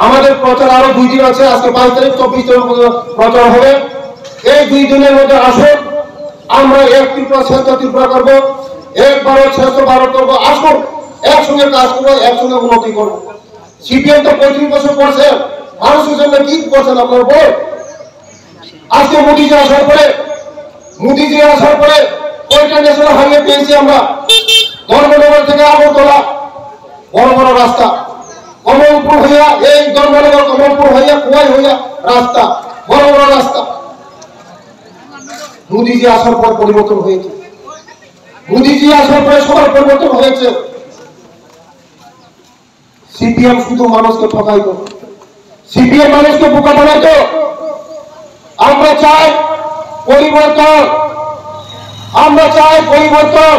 আমাদের প্রচার আরো 2 দিন আছে, আজকে 22 তারিখ 24 তারিখ প্রচার হবে। এই 2 দিনের মধ্যে আসুন, আমরা এক ত্রিপুরা শ্রেষ্ঠ ত্রিপুরা করবো, এক ভারত শ্রেষ্ঠ ভারত করবো। আসুন একসঙ্গে কাজ করবো, একসঙ্গে উন্নতি করবো। সিপিএম তো 35 বছর করছে, মানুষের জন্য কি করছেন আপনার বল? আজকে মোদীজি আসার পরে কয়টা ন্যাশনাল হাইওয়ে পেয়েছি আমরা? ধর্মনগর থেকে আগরতলা বড় বড় রাস্তা, কমলপুর হইয়া এই ধর্মনগর কমলপুর হইয়া কুয়াই হইয়া রাস্তা, বড় বড় রাস্তা। মোদীজি আসার পর পরিবর্তন হয়েছে, মোদীজি আসার পরে সবার পরিবর্তন হয়েছে। সিপিএম শুধু মানুষকে ঠকাইতো, সিপিএম মানুষকে বোকা বানাইতো। আমরা চাই পরিবর্তন, আমরা চাই পরিবর্তন,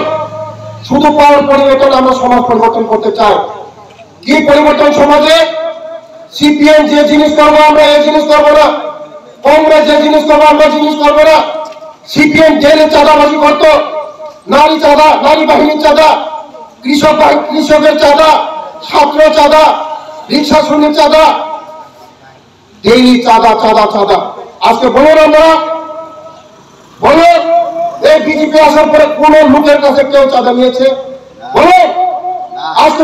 শুধু পরিবর্তন। আমরা সমাজ পরিবর্তন করতে চাই। কি পরিবর্তন সমাজে? সিপিএম যে জিনিস করবো আমরা এই জিনিস করবো না, কংগ্রেস যে জিনিস করবো আমরা জিনিস করবো না। সিপিএম জেলে চাঁদাবাজি করতো, নারী চাঁদা, নারী বাহিনীর চাঁদা, কৃষকের চাঁদা, ছাত্র চাঁদা, রিক্সা শ্রমিক চাঁদা, ডেইলি চাঁদা চাঁদা চাঁদা। আজকে বলুন, আমরা বলুন, এই বিজেপি আসার পরে কোন লোকের কাছে কেউ চাঁদা নিয়েছে? বলুন। আজকে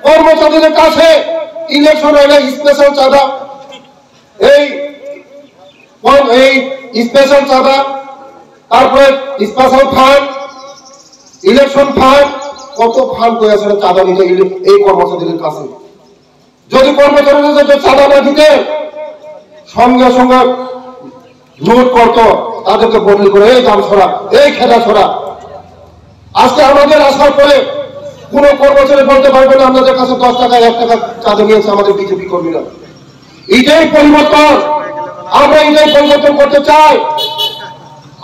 কর্মচারীদের কাছে ইলেকশন হলে স্পেশাল চাঁদা, এই স্পেশাল চাঁদা, তারপরে স্পেশাল ফান্ড, ইলেকশন ফান্ড, কত ফান্ড করে আছে চাঁদা নিতে এই কর্মচারীদের কাছে। যদি কর্মচারীদের চাঁদা না দিতে সঙ্গে সঙ্গে লুট করতো, তাদেরকে বদলি করে এই দাম ছড়া, এই খেলা ছড়া। আজকে আমাদের আসার পরে কোন কর্মচারী বলতে পারবে না আমাদের কাছে 10 টাকা 1 টাকা চাঁদা নিয়েছে আমাদের বিজেপি কর্মীরা। এটাই পরিবর্তন, আমরা এটাই পরিবর্তন করতে চাই।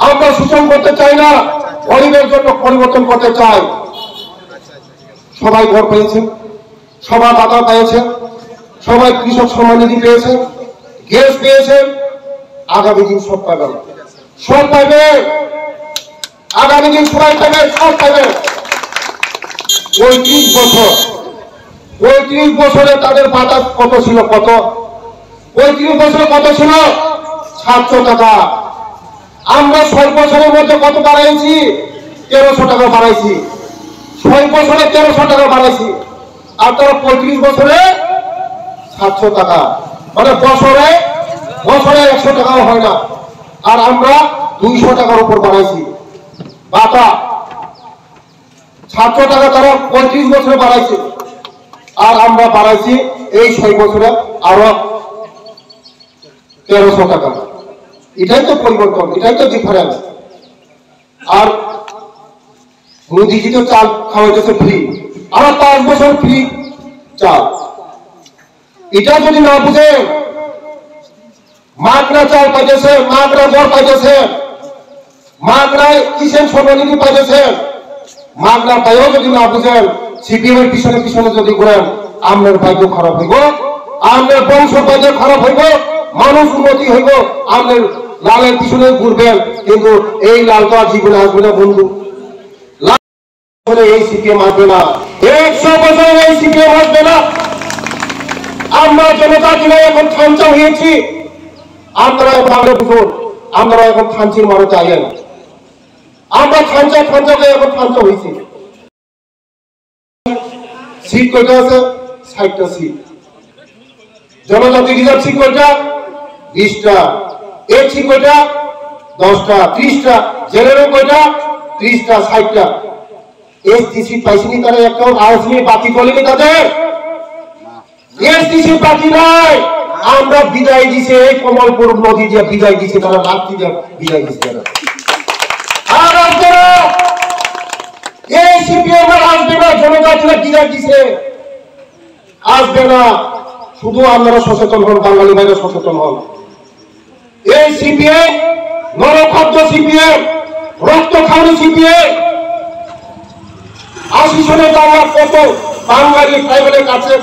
আমরা শোষণ করতে চাই না, গরিবের জন্য পরিবর্তন করতে চাই। সবাই ঘর পেয়েছেন, সবাই টাকা পেয়েছেন, সবাই কৃষক সম্মান নিধি পেয়েছেন, গ্যাস পেয়েছেন। আগামী দিন সব পাবেন, সব পাবে, আগামী দিন সবাই পাবে, সব পাবে। 35 বছরে তাদের বাটা কত ছিল? কত? 35 বছরে কত ছিল? 700 টাকা। আমরা 6 বছরের মধ্যে কত বাড়াইছি? 1300 টাকা বাড়াইছি। 6 বছরে 1300 টাকা বাড়াইছি, আর তারা 35 বছরে 700 টাকা, মানে বছরে 100 টাকাও হয় না। আর আমরা 200 টাকার উপর বাড়াইছি বাটা। 700 টাকা তারা 35 বছরে বাড়াইছে, আর আমরা বাড়াইছি এই 6 বছরে আরো 1300 টাকা। এটাই তো পরিবর্তন, এটাই তো ডিফারেন্স। আর মোদীজি তো চাল খাওয়াইতেছে ফ্রি, আর 5 বছর ফ্রি চাল। এটা যদি না বুঝে, মাগনা চাল পাইতেছে, মাগনা গড় পাইতেছে, মাগনায় কিষেন সম্মানিধি পাইতেছে, মাগনা পাইও যদি না বুঝেন, সিপিএম এর পিছনে পিছনে যদি ঘুরেন, আপনার ভাগ্য খারাপ হইব, আপনার বংশ ভাগ্য খারাপ হইব, মানুষ উন্নতি হইব। আপনার লালের পিছনে ঘুরবেন, কিন্তু এই লাল তো আর জীবনে আসবে না বন্ধু। এই সিপিএম আসবে না, 100 বছর এই সিপিএম আসবে না। আমরা জনতা কিনা এখন খাঞ্চা হয়েছি, আপনারা ভালো বুঝুন, আমরা এখন খাঞ্চির মানুষ আইলেন, আমরা খাঞ্চা এখন খাঞ্চা হয়েছি। সিট কয়টা আছে? 60টা সিট। জনজাতি রিজার্ভ সিট কয়টা? 20টা। এর সিট কয়টা? 10টা। 30টা। জেনারেল কয়টা? 30টা। 60টা। এসটি সিট পাইছিনি তারা, একটাও রাজনী বাকি বলেনি তাদের। এসটি সিট বাকি নাই, আমরা বিদায় দিছে, এই কমলপুর নদী দিয়ে বিদায় দিছে তারা, রাত্রি দিয়ে বিদায় দিছে তারা। আর আসবে না, এই সিপিএম আসবে না, জনজাতিরা বিদায় দিছে, আসবে না। শুধু আপনারা সচেতন হন, বাঙালি ভাইরা সচেতন হন। এই সিপিএম নরখাদ্য সিপিএম, রক্ত খাওয়ানি সিপিএম। 80 সনের বাংলা কত বাঙালি ট্রাইবেলের কাছে,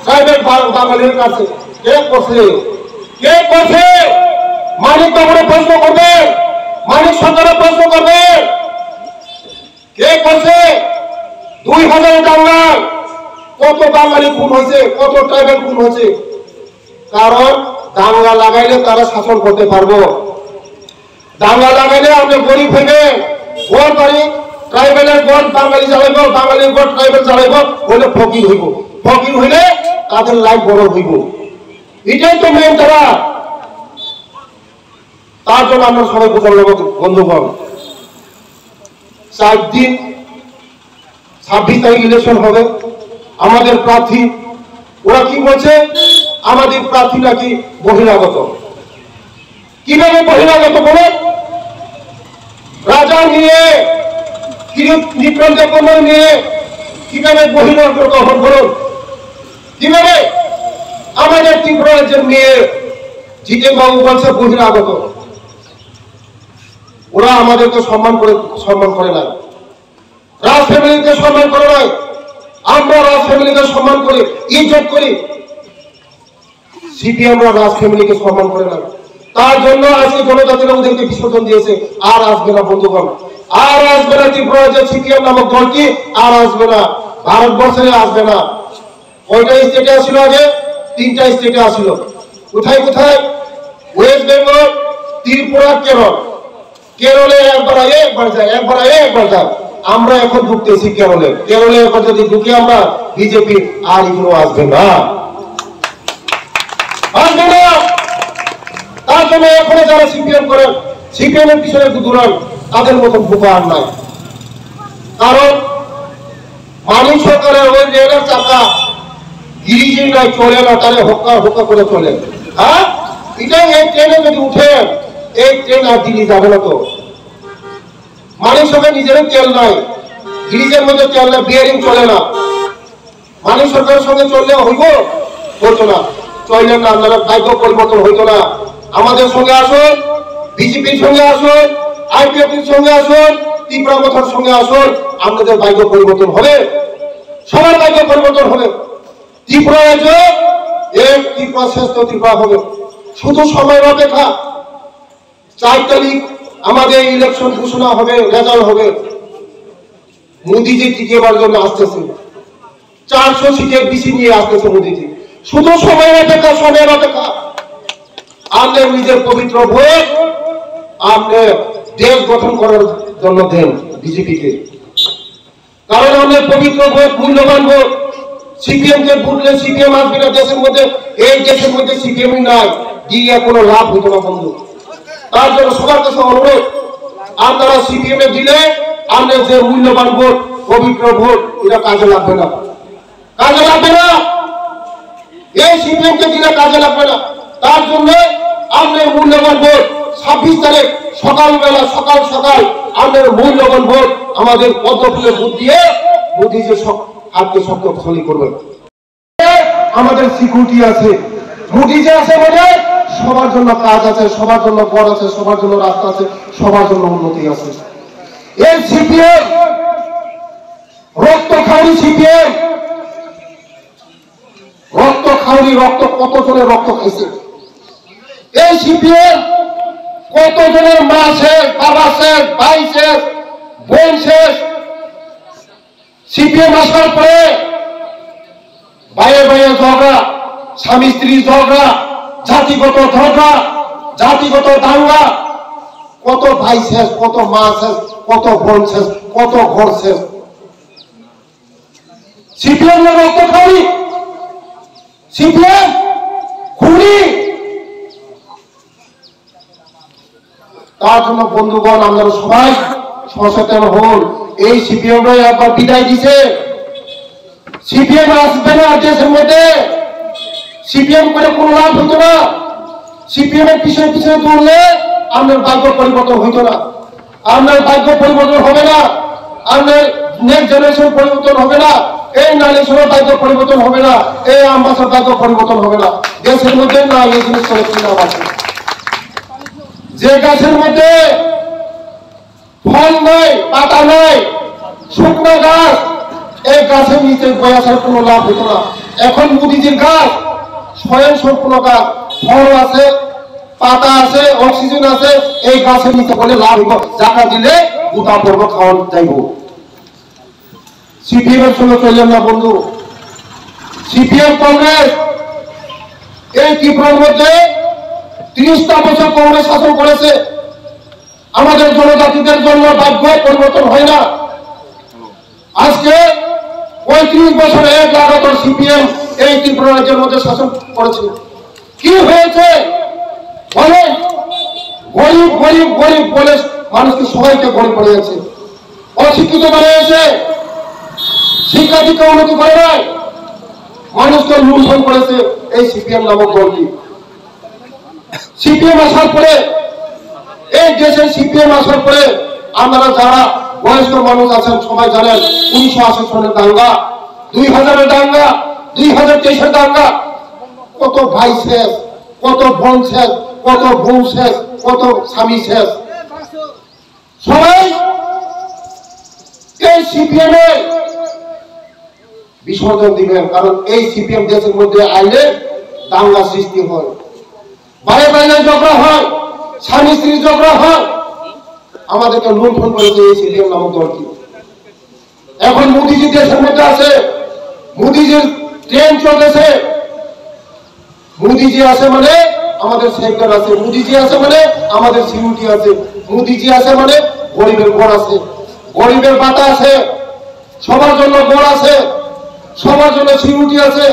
ট্রাইবেল বাঙালির কাছে কে করছে? কে করছে? মানিক বাবুরে প্রশ্ন করবে, মানিক সরকারের প্রশ্ন করবে, কে করছে? 2000 টাঙ্গাল কত বাঙালি খুন হয়েছে, কত ট্রাইবেল খুন হয়েছে। কারণ দাঙ্গা লাগাইলে তারা শাসন করতে পারবো। দাঙ্গা লাগাইলে আমরা গরিব হইবে, গড় বাড়ি ট্রাইবেলের গড় বাঙালি জ্বালাইব, বাঙালির গড় ট্রাইবেল জ্বালাইব, হইলে ফকির হইব। ফকির হইলে তাদের লাইফ বড় হইব। এটাই তো মেন তারা। তার জন্য আমরা সবাই বোঝার বন্ধুগণ, 4 দিন 26 তারিখ ইলেকশন হবে। আমাদের প্রার্থী, ওরা কি বলছে, আমাদের প্রার্থী নাকি বহিরাগত। কিভাবে বহিরাগত বলে? রাজা নিয়ে নিয়ে কিভাবে বহিরাগত হন বলুন? কিভাবে? আমাদের ত্রিপুরা রাজ্যের মেয়ে জিতেন বাবু বলছে বহিরাগত। ওরা আমাদেরকে সম্মান করে না, রাজ ফ্যামিলিকে সম্মান করে নাই। আমরা রাজ ফ্যামিলিকে সম্মান করি, ইজ্জত করি। সিপিএমরা রাজ ফ্যামিলিকে সম্মান করে না। তার জন্য আজকে জনজাতিরা ওদেরকে বিসর্জন দিয়েছে। আর আসবে না বন্ধুগণ, আর আসবে না ত্রিপুরা রাজ্যে সিপিএম নামক দলটি, আর আসবে না, ভারতবর্ষে আসবে না। কয়টা স্টেটে আসছিল আগে? 3টা স্টেটে আসছিল। কোথায় কোথায়? ওয়েস্ট বেঙ্গল, ত্রিপুরা, কেরল। কেরলে একবার আগে একবার যায়, একবার আগে একবার যায়। আমরা এখন ঢুকতেছি কেরলে। কেরলে একবার যদি ঢুকি আমরা, বিজেপি আর এগুলো আসবে না, আসবে না। তার জন্য এখনো যারা সিপিএম করেন, সিপিএম এর পিছনে দূরান, তাদের মতন বোকা আর নাই। কারণ মানুষ সরকারের ওই রেলের চাকা গিরিজি নাই, চলে না, তাহলে হোক্কা হোক্কা করে চলে। হ্যাঁ, এটা এই ট্রেনে যদি উঠে, এই ট্রেন আর দিল্লি যাবে না। তো মানুষ সরকার নিজেরও তেল নাই, গিরিজের মধ্যে তেল নাই, বিয়ারিং চলে না। মানুষ সরকারের সঙ্গে চললে হইব? হতো না, চললেন না, আপনারা ভাগ্য পরিবর্তন হইতো না। আমাদের সঙ্গে আসুন, বিজেপির সঙ্গে আসুন, আইপিএফটির সঙ্গে আসুন, ত্রিপুরা কথার সঙ্গে আসুন, আপনাদের ভাগ্য পরিবর্তন হবে, সবার ভাগ্য পরিবর্তন হবে। ত্রিপুরা রাজ্য এক ত্রিপুরা শ্রেষ্ঠ ত্রিপুরা হবে। শুধু সময়ের অপেক্ষা। 4 তারিখ আমাদের ইলেকশন ঘোষণা হবে, রেজাল্ট হবে। মোদিজি তৃতীয়বার জন্য আসতেছে, 400 সিটের বেশি নিয়ে আসতেছে মোদিজি। শুধু সময়ের অপেক্ষা, সময়ের অপেক্ষা। আপনি নিজের পবিত্র ভোট আপনি দেশ গঠন করার জন্য দেন বিজেপিকে। কারণ আমাদের পবিত্র ভোট, মূল্যবান ভোট। সিপিএম কে ভোটলে সিপিএম আসবে না দেশের মধ্যে। এই দেশের মধ্যে সিপিএম নাই, দিয়ে কোনো লাভ হতো না বন্ধু। তার জন্য সবার কাছে অনুরোধ, আপনারা সিপিএম এ দিলে আমাদের যে মূল্যবান ভোট, পবিত্র ভোট, এটা কাজে লাগবে না, কাজে লাগবে না। এই সিপিএম কে দিলে কাজে লাগবে না। তার জন্য আমাদের মূল্যবান ভোট 26 তারিখ সকালবেলা, সকাল সকাল আমাদের মূল্যবান ভোট আমাদের পদ্মফুলের ভোট দিয়ে মোদিজি হাতকে শক্তিশালী করবেন। আমাদের সিকিউরিটি আছে, মোদিজি আছে মানে সবার জন্য কাজ আছে, সবার জন্য পথ আছে, সবার জন্য রাস্তা আছে, সবার জন্য উন্নতি আছে। এই সিপিএম রক্ত খাওয়ারি, সিপিএম রক্ত খাওয়ারি, রক্ত কত জনের রক্ত খাইছে। এই সিপিএম কত জনের মা শেষ, বাবা শেষ, ভাই শেষ, বোন শেষ। সিপিএম আসার পরে ভাইয়ে ভাইয়ে ঝগড়া, স্বামী স্ত্রী ঝগড়া, জাতিগত ঝগড়া, জাতিগত দাঙ্গা, কত ভাই শেষ, কত মা শেষ, কত বোন শেষ, কত ঘর শেষ। সিপিএম রক্ত খাওয়ারি, সিপিএম খুনি। তার জন্য বন্ধুগণ আপনারা সবাই সচেতন হন। এই সিপিএম একবার বিদায় দিছে, সিপিএম আসবে না দেশের মধ্যে। সিপিএম করে কোনো লাভ হতো না। সিপিএম এর পিছনে পিছনে দৌড়লে আপনার ভাগ্য পরিবর্তন হইতো না, আপনার ভাগ্য পরিবর্তন হবে না, আপনার নেক্সট জেনারেশন পরিবর্তন হবে না, এই নারীসের ভাগ্য পরিবর্তন হবে না, এই আমবাসার ভাগ্য পরিবর্তন হবে না। দেশের মধ্যে না এই জিনিস করে কিনা আছে। যে গাছের মধ্যে ফল নাই, পাতা নাই, শুকনো গাছ, এই গাছের নিচে বয়াসের কোনো লাভ হতো না। এখন মোদিজির গাছ স্বয়ং সম্পূর্ণ গাছ, ফল আছে, পাতা আছে, অক্সিজেন আছে, এই গাছের নিচে বলে লাভ হইব। জায়গা দিলে গোটা পর্ব খাওয়ান যাইব। সিপিএম এর সঙ্গে চললেন না বন্ধু। সিপিএম কংগ্রেস এই ত্রিপুরার মধ্যে 30টা বছর কংগ্রেস শাসন করেছে। আমাদের জনজাতিদের জন্য ভাগ্য পরিবর্তন হয় না। আজকে 35 বছরে এক লাগাতার সিপিএম এই ত্রিপুরা রাজ্যের মধ্যে শাসন করেছে। কি হয়েছে বলেন? গরিব গরিব গরিব বলে মানুষকে সবাইকে গরিব বানিয়েছে, অশিক্ষিত বানিয়েছে, শিক্ষা দীক্ষা উন্নতি করে নাই, মানুষকে লুণ্ঠন করেছে এই সিপিএম নামক দলটি। সিপিএম আসার পরে এই দেশে সিপিএম আসার পরে আপনারা যারা বয়স্ক মানুষ আছেন সবাই জানেন 1980 সনের দাঙ্গা, 2000-এর দাঙ্গা, 2023-এর দাঙ্গা, কত ভাই শেষ, কত বোন শেষ, কত বউ শেষ, কত স্বামী শেষ। সবাই এই সিপিএম এ বিসর্জন দিবেন, কারণ এই সিপিএম দেশের মধ্যে আইলে দাঙ্গা সৃষ্টি হয়, বাইরে বাইরে ঝগড়া হয়, স্বামী স্ত্রী ঝগড়া হয়। আমাদেরকে লুণ্ঠন করেছে এই সিপিএম নামক দলটি। এখন মোদিজি দেশের মধ্যে আছে, মোদিজির ট্রেন চলতেছে। মোদিজি আছে মানে আমাদের সেক্টর আছে, মোদিজি আছে মানে আমাদের সিকিউরিটি আছে, মোদিজি আছে মানে গরিবের ঘর আছে, গরিবের বাতা আছে, সবার জন্য ঘর আছে, সবার জন্য সিকিউরিটি আছে,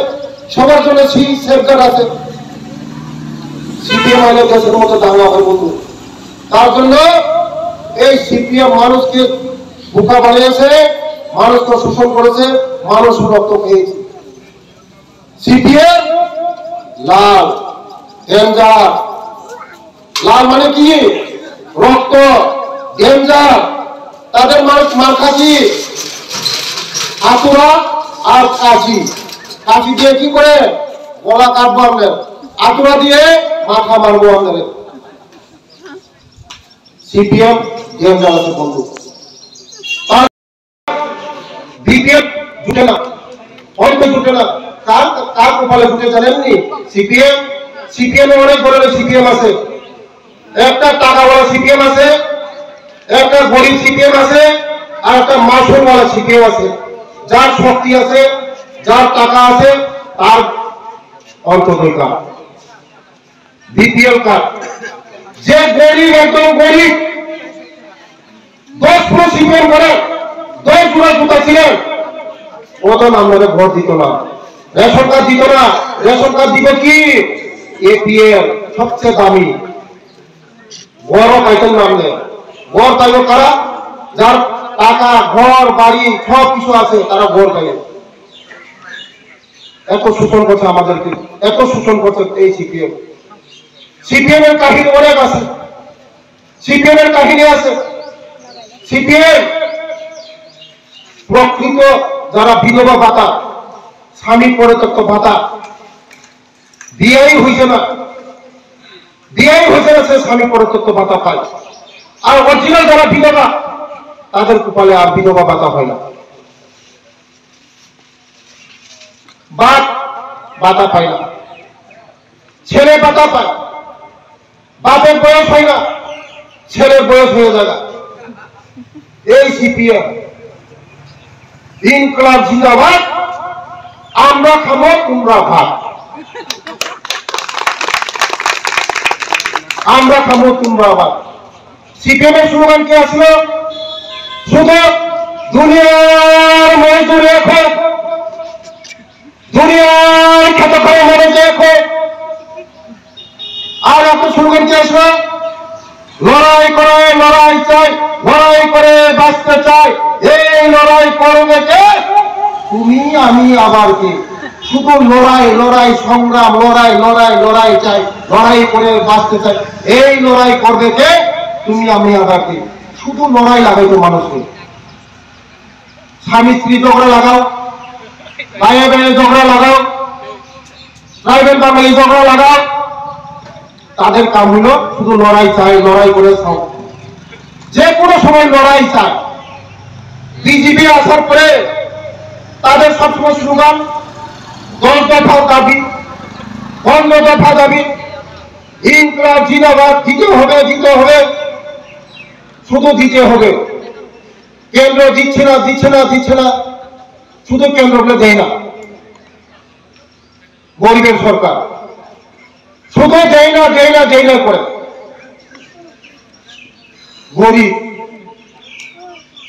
সবার জন্য সেক্টর আছে। সিপিএম আইলে দেশের মতো দাঙ্গা হয় বন্ধু। তার জন্য এই সিপিএম মানুষকে বোকা বানিয়েছে, মানুষকে শোষণ করেছে, মানুষ রক্ত খেয়েছে। সিপিএম লাল, ডেঞ্জার। লাল মানে কি? রক্ত, ডেঞ্জার। তাদের মানুষ মার্কা কি? আতুরা আর কাশি। কাশি দিয়ে কি করে গলা কাটবো আমাদের, আতুরা দিয়ে মাথা মারবো আমাদের। সিপিএম ডেঞ্জার আছে বন্ধু। বিপিএম জুটে না, অল্প জুটে না। কার কার কপালে জুটে জানেননি? সিপিএম। সিপিএম এ অনেক ধরনের সিপিএম আছে। একটা টাকাওয়ালা সিপিএম আছে, একটা গরিব সিপিএম আছে, আর একটা মাসুলওয়ালা সিপিএম আছে। যার শক্তি আছে, যার টাকা আছে, তার অন্তর্দয় কার্ড, বিপিএল কার্ড। যে গরিব, একদম গরিব, 10 পুরো সিপিএম করে 10 জোড়া জুতা ছিলেন, ও তো আমাদের ভোট দিত না, রেশন কার্ড দিত না। রেশন কার্ড দিব কি? এপিএল, সবচেয়ে দামি। বড় পাইতেন নাম নেই। গড় পাইব কারা? যার টাকা, ঘর, বাড়ি সব কিছু আছে, তারা গড় পাইবে। এত শোষণ করছে আমাদেরকে, এত শোষণ করছে এই সিপিএম। সিপিএম এর কাহিনী অনেক আছে, সিপিএম এর কাহিনী আছে। সিপিএম প্রকৃত যারা বিধবা ভাতা, স্বামী পরিত্যক্ত ভাতা দিয়েই হয়েছে না, দিয়েই হয়েছে না, সে স্বামী পরিত্যক্ত ভাতা পায়। আর অরিজিনাল যারা বিধবা, তাদের কপালে আর বিধবা ভাতা হয় না, বাপ ভাতা পায় না, ছেলে ভাতা পায়। বাপের বয়স হয় না, ছেলের বয়স হয়ে যায় না। এই সিপিএম ইনকলাব জিন্দাবাদ, আমরা খাবো তোমরা ভাত, আমরা খাবো তোমরা ভাত। সিপিএম এর স্লোগান কি আসলো? শুধু দুনিয়ার মজদুর এখন, দুনিয়ার খেতে খাওয়া মানুষ এখন। আর একটা স্লোগান কি আসলো? লড়াই করে লড়াই চাই, লড়াই করে বাঁচতে চাই। এই লড়াই করবে কে? তুমি, আমি, আবার কে? শুধু লড়াই লড়াই সংগ্রাম, লড়াই লড়াই লড়াই চাই, লড়াই করে বাঁচতে চাই। এই লড়াই করবে কে? তুমি, আমি, আবার কে? শুধু লড়াই লাগাইতো মানুষকে। স্বামী স্ত্রী ঝগড়া লাগাও, ভাইয়ে ভাইয়ে ঝগড়া লাগাও, প্রাইভেট ফ্যামিলি ঝগড়া লাগাও। তাদের কাম হলো শুধু লড়াই চাই, লড়াই করে যে কোনো সময় লড়াই চাই। বিজেপি আসার পরে তাদের সবসময় স্লোগান 10 দফা দাবি, 15 দফা দাবি, ইনকলাব জিন্দাবাদ, দিতে হবে, দিতে হবে, শুধু দিতে হবে। কেন্দ্র দিচ্ছে না, দিচ্ছে না, দিচ্ছে না, শুধু কেন্দ্র বলে দেয় না। গরিবের সরকার, শুধু দেয় না করে গরিব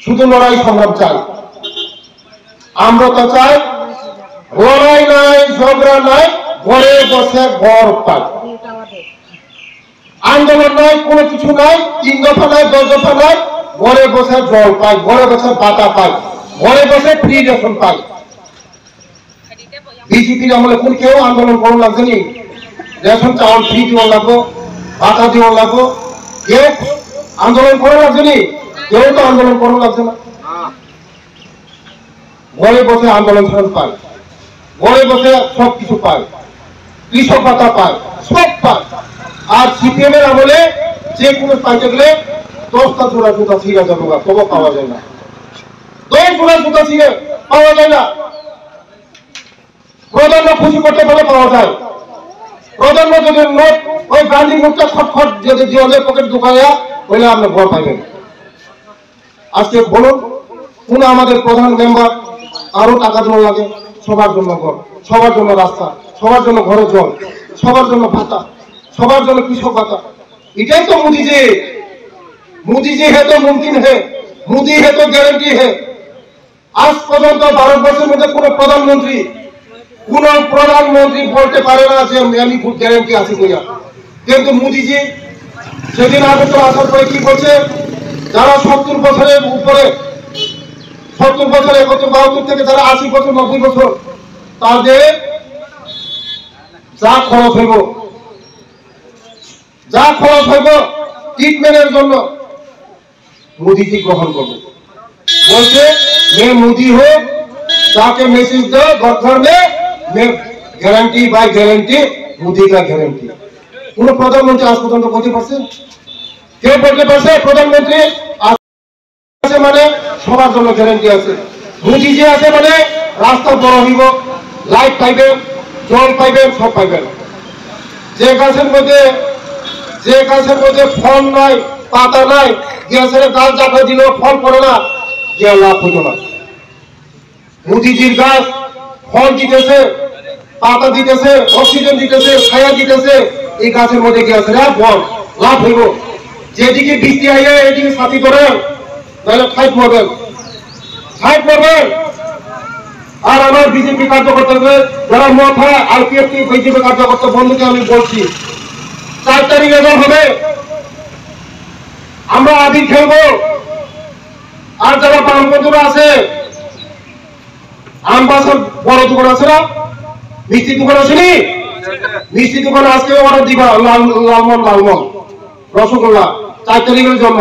শুধু লড়াই সংগ্রাম চাই। আমরা তো চাই লড়াই নাই, ঝগড়া নাই, ঘরে বসে ঘর পাই, আন্দোলন নাই, কোনো কিছু নাই, 3 দফা নাই, 10 দফা নাই, ঘরে বসে জল পাই, ঘরে বসে বাতা পাই, ঘরে বসে ফ্রি রেশন পাই। বিজেপির আমলে কোন কেউ আন্দোলন করা লাগছে নি? রেশন চাউল ফ্রি দেওয়া লাগবো, বাতা দেওয়া লাগবো, কেউ আন্দোলন করা লাগছে নি? কেউ তো আন্দোলন করা লাগছে না। ঘরে বসে আন্দোলন পায়, ঘরে বসে সবকিছু পায়, কৃষক ভাতা পায়, সব পায়। আর সিপিএম এর আমলে যে কোনো পাইতে গেলে 10টা জোড়া জুতা ছিঁড়া যাবে, তবু পাওয়া যায় না। 10 জোড়া জুতা ছিঁড়ে পাওয়া যায় না। প্রধান্য খুশি করতে পারলে পাওয়া যায়। প্রধান্য যদি নোট ওই গান্ধী নোটটা খটখট যদি জিওলের পকেট ঢুকায় হইলে আপনি ঘর পাইবেন। আজকে বলুন কোন আমাদের প্রধান মেম্বার আরো টাকা দেওয়া লাগে? সবার জন্য ঘর, সবার জন্য রাস্তা, সবার জন্য ঘরে জল, সবার জন্য ভাতা, সবার জন্য কৃষক ভাতা। এটাই তো मोदी जी है तो मुमकिन है, मोदी है तो গ্যারান্টি है। আজ পর্যন্ত ভারতবর্ষের মধ্যে কোন প্রধানমন্ত্রী বলতে পারে না যে আমি খুব গ্যারান্টি আছি বইয়া। কিন্তু মোদিজি সেদিন আগত আসার পরে কি বলছে, যারা 70 বছরের উপরে, 70 বছর 71-72 থেকে যারা 80 বছর 90 বছর, তাদের যা খরচ হইব ট্রিটমেন্টের জন্য मोदी जी ग्रहण करबो। बोलते मैं मोदी हूँ, जाके मैसेज दो घर में, मैं गारंटी बाय गारंटी, मोदी का गारंटी। কোন প্রধানমন্ত্রী আজ পর্যন্ত বলতে পারছে? কেউ বলতে পারছে প্রধানমন্ত্রী আছে মানে সবার জন্য গ্যারান্টি আছে? মোদি জি আছে মানে রাস্তা বড় হইব, লাইট পাইবেন, জল পাইবেন, সব পাইবেন। যে গাছের মধ্যে ফল নাই, পাতা নাই, গ্যাসের গাছ চাপা দিল ফল পড়ে না, যে লাভ হইল না। মোদিজির গাছ ফল দিতেছে, পাতা দিতেছে, অক্সিজেন দিতেছে, ছায়া দিতেছে, এই গাছের মধ্যে গ্যাসের ফল লাভ হইব। যেদিকে বৃষ্টি আইয়ে এদিকে সাথী করেন, তাহলে ফাইট মরবেন। আর আমার বিজেপি কার্যকর্তাদের যারা মত হয় আরপিএফ বিজেপি কার্যকর্তা বন্ধুকে আমি বলছি, 4 তারিখ রেজাল্ট হবে, আমরা আবির খেলবো। আর যারা বামপন্থীরা আছে, আমবাসার বড় দোকান আছে না, মিষ্টি দোকান আসেনি, মিষ্টি দোকান আজকে অর্ডার দিবা, লালমন রসগোল্লা 4 তারিখের জন্য।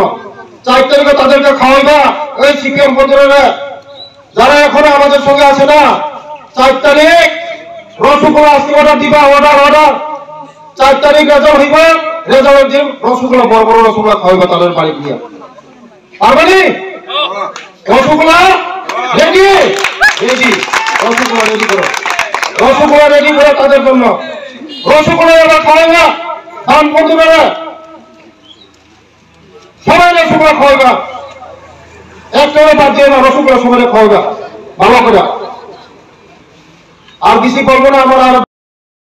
4 তারিখে তাদেরকে খাওয়াইবা। ওই সিপিএম বন্ধুরা যারা এখন আমাদের সঙ্গে আছে না, 4 তারিখ রসগোল্লা আজকে অর্ডার দিবা, অর্ডার 4 তারিখ রেজাল্ট হইব, রেজাল্টের দিন রসগোল্লা, বড় বড় রসগোল্লা খাওয়াইবা তাদের বাড়ি গিয়া। পারবেনি? রসগোল্লা রেডি, রসগোল্লা রেডি করো, রসগোল্লা রেডি করো তাদের জন্য। রসগোল্লা এবার খাওয়াইবা, ধান বন্ধুরা সবাই রসগোল্লা খাওয়াইবা, একটা বাদ দিয়ে না, রসগোল্লা সবাই খাওয়াইবা ভালো করে। আর বেশি বলবো না, আমার আর